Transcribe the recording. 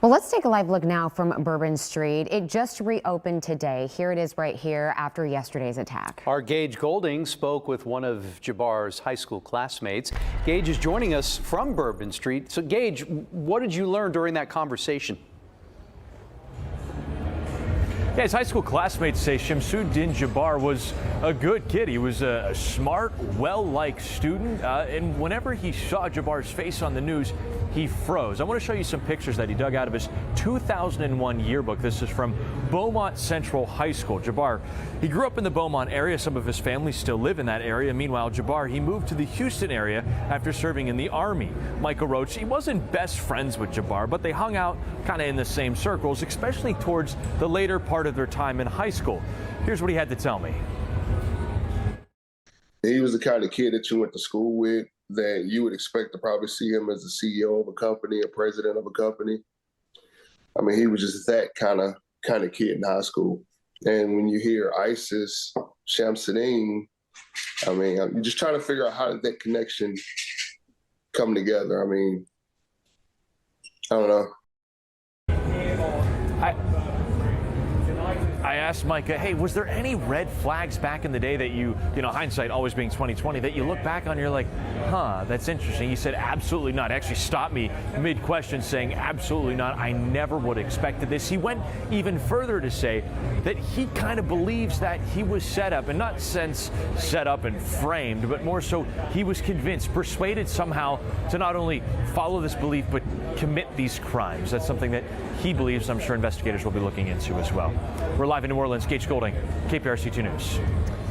Well, let's take a live look now from Bourbon Street. It just reopened today. Here it is right here after yesterday's attack. Our Gage Golding spoke with one of Jabbar's high school classmates. Gage is joining us from Bourbon Street. So Gage, what did you learn during that conversation? Yeah, his high school classmates say Shamsuddin Jabbar was a good kid. He was a smart, well-liked student, and whenever he saw Jabbar's face on the news, he froze. I want to show you some pictures that he dug out of his 2001 yearbook. This is from Beaumont Central High School. Jabbar, he grew up in the Beaumont area. Some of his family still live in that area. Meanwhile, Jabbar, he moved to the Houston area after serving in the Army. Michael Roach, he wasn't best friends with Jabbar, but they hung out kind of in the same circles, especially towards the later part of their time in high school. Here's what he had to tell me. He was the kind of kid that you went to school with, that you would expect to probably see him as the CEO of a company, a president of a company. I mean, he was just that kind of kid in high school. And when you hear ISIS, Shamsuddin, I mean, you're just trying to figure out how did that connection come together. I mean, I don't know. I asked Micah, hey, was there any red flags back in the day that you know, hindsight always being 20/20, that you look back on, you're like, huh, that's interesting. He said, absolutely not. Actually stopped me mid-question saying, absolutely not. I never would have expected this. He went even further to say that he kind of believes that he was set up, and not sense set up and framed, but more so he was convinced, persuaded somehow to not only follow this belief, but commit these crimes. That's something that he believes, I'm sure investigators will be looking into as well. We're live in New Orleans. Gage Golding, KPRC 2 News.